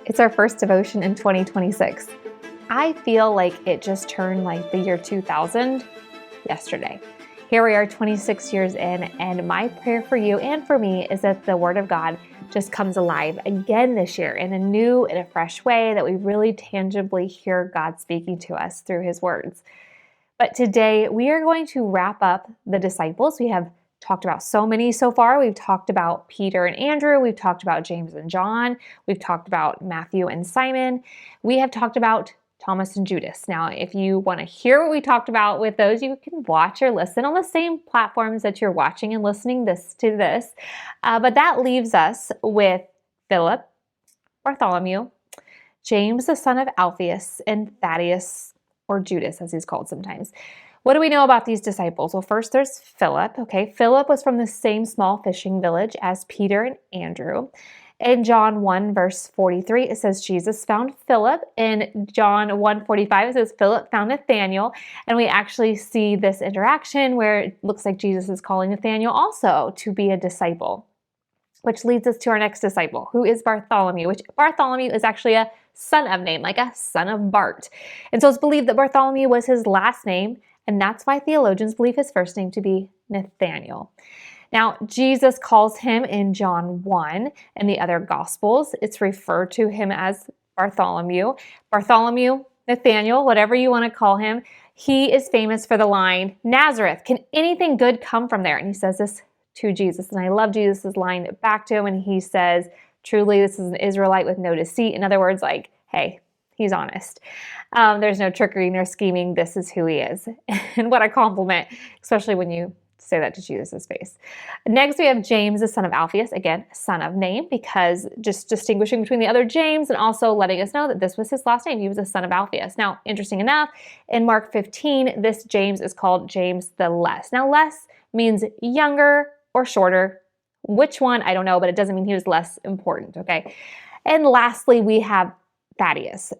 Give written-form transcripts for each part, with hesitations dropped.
It's our first devotion in 2026. I feel like it just turned like the year 2000 yesterday. Here we are 26 years in, and my prayer for you and for me is that the Word of God just comes alive again this year in a new and a fresh way, that we really tangibly hear God speaking to us through His words. But today we are going to wrap up the disciples. We have talked about so many so far. We've talked about Peter and Andrew. We've talked about James and John. We've talked about Matthew and Simon. We have talked about Thomas and Judas. Now, if you want to hear what we talked about with those, you can watch or listen on the same platforms that you're watching and listening to this. But that leaves us with Philip, Bartholomew, James the son of Alphaeus, and Thaddeus, or Judas as he's called sometimes. What do we know about these disciples? Well, first there's Philip. Okay, Philip was from the same small fishing village as Peter and Andrew. In John 1, verse 43, it says Jesus found Philip. In John 1:45, it says Philip found Nathanael. And we actually see this interaction where it looks like Jesus is calling Nathanael also to be a disciple, which leads us to our next disciple, who is Bartholomew, which Bartholomew is actually a son of name, like a son of Bart. And so it's believed that Bartholomew was his last name, and that's why theologians believe his first name to be Nathanael. Now, Jesus calls him in John 1 and the other Gospels. It's referred to him as Bartholomew. Bartholomew, Nathanael, whatever you want to call him, he is famous for the line, Nazareth, can anything good come from there? And he says this to Jesus. And I love Jesus' line back to him. And he says, truly, this is an Israelite with no deceit. In other words, like, hey, he's honest. There's no trickery nor scheming. This is who he is. And what a compliment, especially when you say that to Jesus' face. Next, we have James, the son of Alphaeus. Again, son of name, because just distinguishing between the other James and also letting us know that this was his last name. He was a son of Alphaeus. Now, interesting enough, in Mark 15, this James is called James the Less. Now, less means younger or shorter. Which one? I don't know, but it doesn't mean he was less important, okay? And lastly, we have Thaddeus.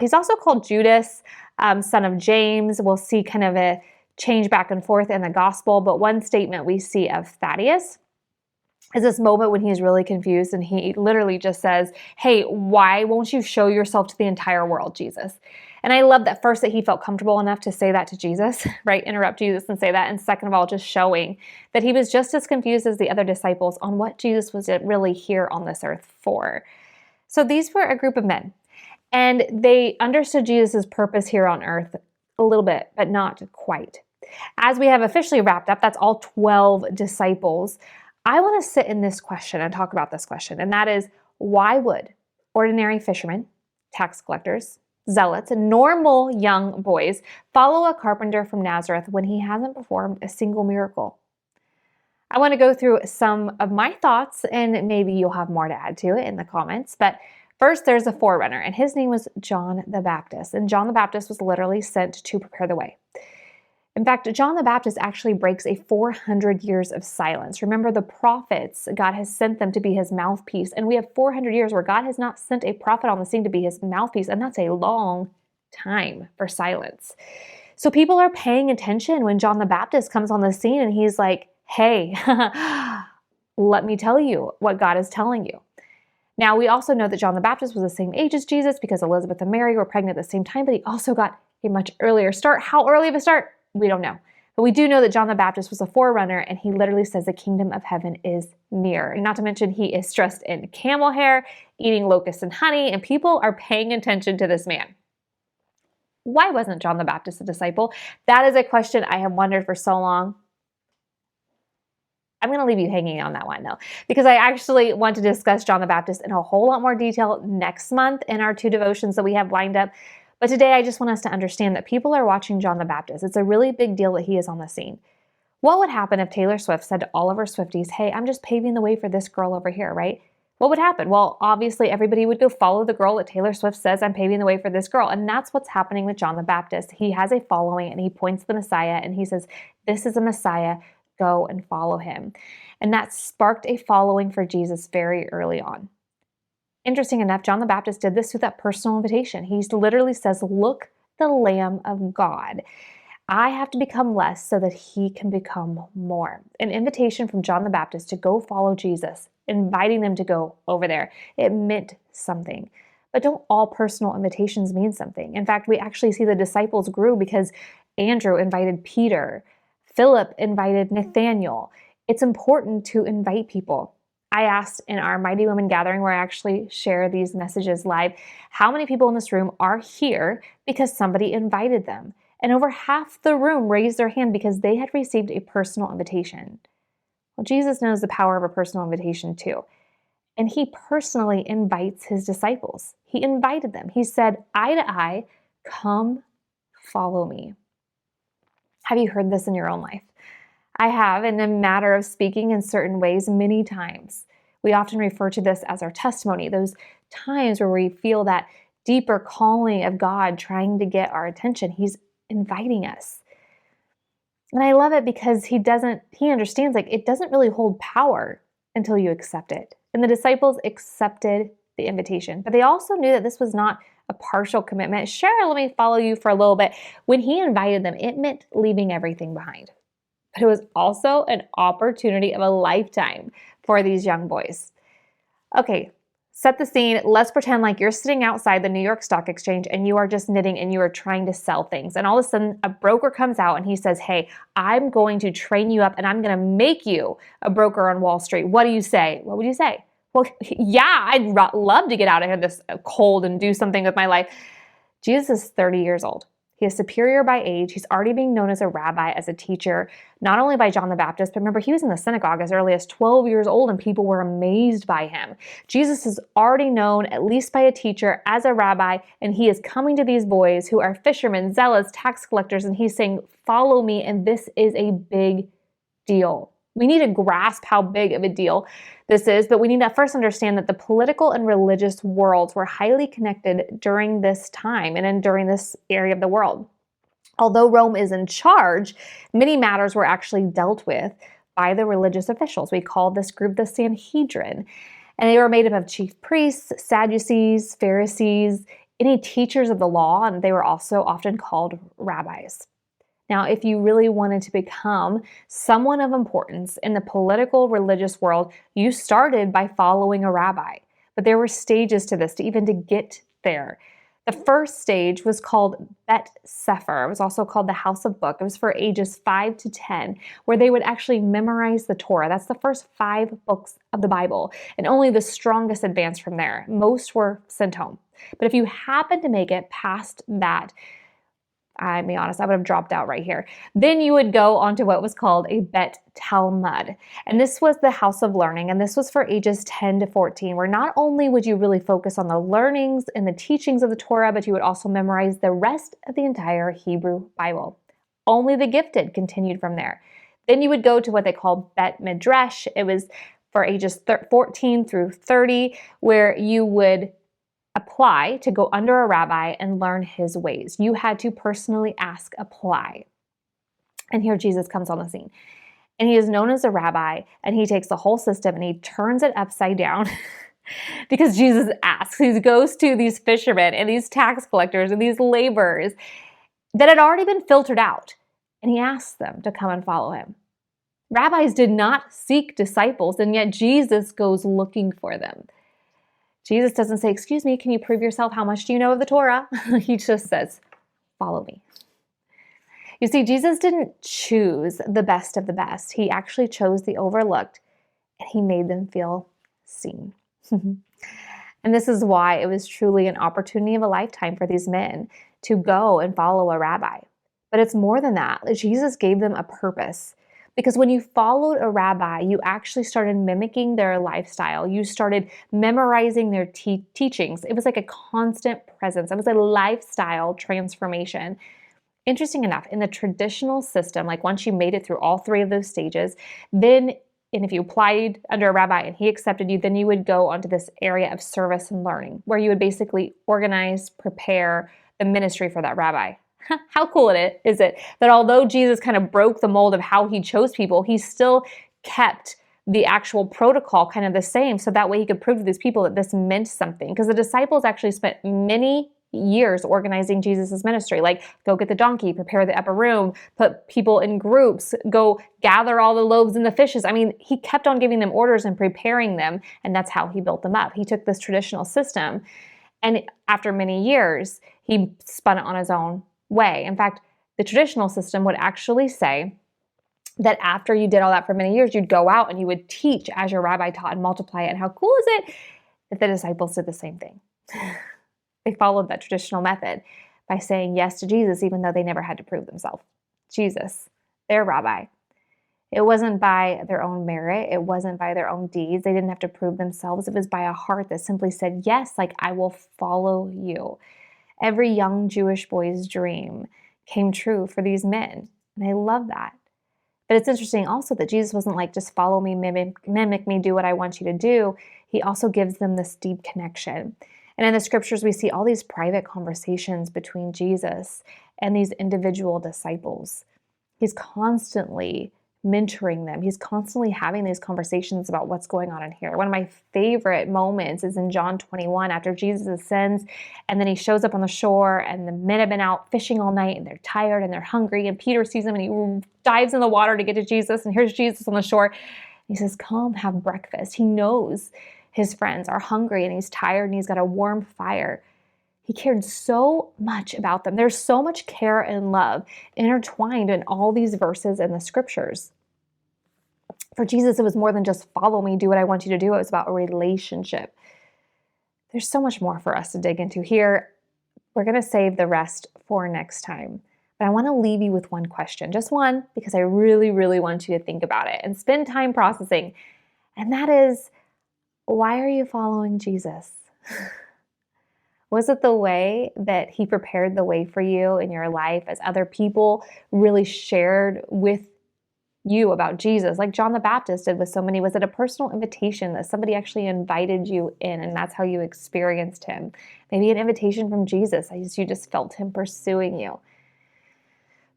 He's also called Judas, son of James. We'll see kind of a change back and forth in the gospel, but one statement we see of Thaddeus is this moment when he's really confused, and he literally just says, hey, why won't you show yourself to the entire world, Jesus? And I love that first that he felt comfortable enough to say that to Jesus, right? Interrupt Jesus and say that. And second of all, just showing that he was just as confused as the other disciples on what Jesus was really here on this earth for. So these were a group of men, and they understood Jesus' purpose here on earth a little bit, but not quite. As we have officially wrapped up, that's all 12 disciples. I want to sit in this question and talk about this question, and that is, why would ordinary fishermen, tax collectors, zealots, and normal young boys follow a carpenter from Nazareth when he hasn't performed a single miracle? I want to go through some of my thoughts, and maybe you'll have more to add to it in the comments, but first, there's a forerunner, and his name was John the Baptist, and John the Baptist was literally sent to prepare the way. In fact, John the Baptist actually breaks a 400 years of silence. Remember, the prophets, God has sent them to be his mouthpiece, and we have 400 years where God has not sent a prophet on the scene to be his mouthpiece, and that's a long time for silence. So people are paying attention when John the Baptist comes on the scene, and he's like, hey, let me tell you what God is telling you. Now, we also know that John the Baptist was the same age as Jesus because Elizabeth and Mary were pregnant at the same time, but he also got a much earlier start. How early of a start? We don't know. But we do know that John the Baptist was a forerunner, and he literally says the kingdom of heaven is near. And not to mention, he is dressed in camel hair, eating locusts and honey, and people are paying attention to this man. Why wasn't John the Baptist a disciple? That is a question I have wondered for so long. I'm going to leave you hanging on that one, though, because I actually want to discuss John the Baptist in a whole lot more detail next month in our 2 devotions that we have lined up. But today, I just want us to understand that people are watching John the Baptist. It's a really big deal that he is on the scene. What would happen if Taylor Swift said to all of her Swifties, hey, I'm just paving the way for this girl over here, right? What would happen? Well, obviously, everybody would go follow the girl that Taylor Swift says, I'm paving the way for this girl. And that's what's happening with John the Baptist. He has a following, and he points to the Messiah, and he says, this is a Messiah. Go and follow him. And that sparked a following for Jesus very early on. Interesting enough, John the Baptist did this with that personal invitation. He literally says, look, the Lamb of God. I have to become less so that he can become more. An invitation from John the Baptist to go follow Jesus, inviting them to go over there. It meant something. But don't all personal invitations mean something? In fact, we actually see the disciples grew because Andrew invited Peter, Philip invited Nathaniel. It's important to invite people. I asked in our Mighty Women gathering, where I actually share these messages live, how many people in this room are here because somebody invited them? And over half the room raised their hand because they had received a personal invitation. Well, Jesus knows the power of a personal invitation too. And he personally invites his disciples. He invited them. He said, eye to eye, come follow me. Have you heard this in your own life? I have, in a matter of speaking in certain ways, many times. We often refer to this as our testimony, those times where we feel that deeper calling of God trying to get our attention. He's inviting us. And I love it because he understands it doesn't really hold power until you accept it. And the disciples accepted the invitation, but they also knew that this was not a partial commitment. Sure, let me follow you for a little bit. When he invited them, it meant leaving everything behind. But it was also an opportunity of a lifetime for these young boys. Okay, set the scene. Let's pretend like you're sitting outside the New York Stock Exchange and you are just knitting and you are trying to sell things. And all of a sudden, a broker comes out and he says, hey, I'm going to train you up and I'm going to make you a broker on Wall Street. What do you say? What would you say? Well, yeah, I'd love to get out of here this cold and do something with my life. Jesus is 30 years old. He is superior by age. He's already being known as a rabbi, as a teacher, not only by John the Baptist, but remember, he was in the synagogue as early as 12 years old and people were amazed by him. Jesus is already known, at least by a teacher, as a rabbi, and he is coming to these boys who are fishermen, zealots, tax collectors, and he's saying, follow me, and this is a big deal. We need to grasp how big of a deal this is, but we need to first understand that the political and religious worlds were highly connected during this time and during this area of the world. Although Rome is in charge, many matters were actually dealt with by the religious officials. We call this group the Sanhedrin, and they were made up of chief priests, Sadducees, Pharisees, any teachers of the law, and they were also often called rabbis. Now, if you really wanted to become someone of importance in the political, religious world, you started by following a rabbi. But there were stages to this, to get there. The first stage was called Bet Sefer. It was also called the House of Book. It was for ages 5 to 10, where they would actually memorize the Torah. That's the first 5 books of the Bible, and only the strongest advanced from there. Most were sent home. But if you happen to make it past that, I'll be honest, I would have dropped out right here. Then you would go on to what was called a Bet Talmud. And this was the house of learning, and this was for ages 10 to 14, where not only would you really focus on the learnings and the teachings of the Torah, but you would also memorize the rest of the entire Hebrew Bible. Only the gifted continued from there. Then you would go to what they call Bet Midrash. It was for ages 14 through 30, where you would apply to go under a rabbi and learn his ways. You had to personally apply. And here Jesus comes on the scene. And he is known as a rabbi, and he takes the whole system and he turns it upside down because Jesus asks. He goes to these fishermen and these tax collectors and these laborers that had already been filtered out, and he asks them to come and follow him. Rabbis did not seek disciples, and yet Jesus goes looking for them. Jesus doesn't say, excuse me, can you prove yourself? How much do you know of the Torah? He just says, follow me. You see, Jesus didn't choose the best of the best. He actually chose the overlooked, and he made them feel seen. And this is why it was truly an opportunity of a lifetime for these men to go and follow a rabbi. But it's more than that. Jesus gave them a purpose. Because when you followed a rabbi, you actually started mimicking their lifestyle. You started memorizing their teachings. It was like a constant presence. It was a lifestyle transformation. Interesting enough, in the traditional system, like once you made it through all 3 of those stages, then, and if you applied under a rabbi and he accepted you, then you would go onto this area of service and learning, where you would basically organize, prepare the ministry for that rabbi. How cool is it that although Jesus kind of broke the mold of how he chose people, he still kept the actual protocol kind of the same, so that way he could prove to these people that this meant something. Because the disciples actually spent many years organizing Jesus' ministry, like go get the donkey, prepare the upper room, put people in groups, go gather all the loaves and the fishes. I mean, he kept on giving them orders and preparing them, and that's how he built them up. He took this traditional system And after many years, he spun it on his own way. In fact, the traditional system would actually say that after you did all that for many years, you'd go out and you would teach as your rabbi taught and multiply it. And how cool is it that the disciples did the same thing? They followed that traditional method by saying yes to Jesus, even though they never had to prove themselves. Jesus, their rabbi. It wasn't by their own merit. It wasn't by their own deeds. They didn't have to prove themselves. It was by a heart that simply said, yes, like I will follow you. Every young Jewish boy's dream came true for these men. And I love that. But it's interesting also that Jesus wasn't like, just follow me, mimic me, do what I want you to do. He also gives them this deep connection. And in the scriptures, we see all these private conversations between Jesus and these individual disciples. He's constantly mentoring them. He's constantly having these conversations about what's going on in here. One of my favorite moments is in John 21, after Jesus ascends, and then he shows up on the shore, and the men have been out fishing all night, and they're tired, and they're hungry, and Peter sees him, and he dives in the water to get to Jesus, and here's Jesus on the shore. He says, come, have breakfast. He knows his friends are hungry, and he's tired, and he's got a warm fire. He cared so much about them. There's so much care and love intertwined in all these verses in the scriptures. For Jesus, it was more than just follow me, do what I want you to do. It was about a relationship. There's so much more for us to dig into here. We're going to save the rest for next time. But I want to leave you with one question, just one, because I really, really want you to think about it and spend time processing. And that is, why are you following Jesus? Was it the way that he prepared the way for you in your life as other people really shared with you about Jesus, like John the Baptist did with so many? Was it a personal invitation that somebody actually invited you in and that's how you experienced him? Maybe an invitation from Jesus as you just felt him pursuing you.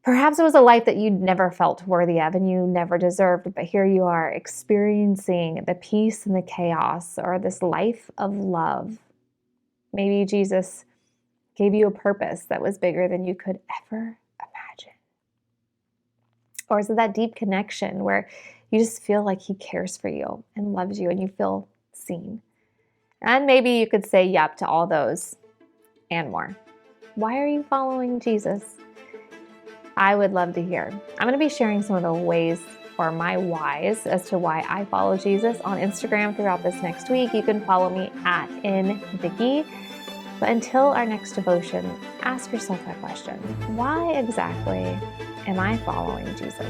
Perhaps it was a life that you'd never felt worthy of and you never deserved, but here you are experiencing the peace and the chaos, or this life of love. Maybe Jesus gave you a purpose that was bigger than you could ever imagine. Or is it that deep connection where you just feel like he cares for you and loves you and you feel seen? And maybe you could say yep to all those and more. Why are you following Jesus? I would love to hear. I'm going to be sharing some of the ways, or my whys, as to why I follow Jesus on Instagram throughout this next week. You can follow me at @invicky. But until our next devotion, ask yourself that question. Why exactly am I following Jesus?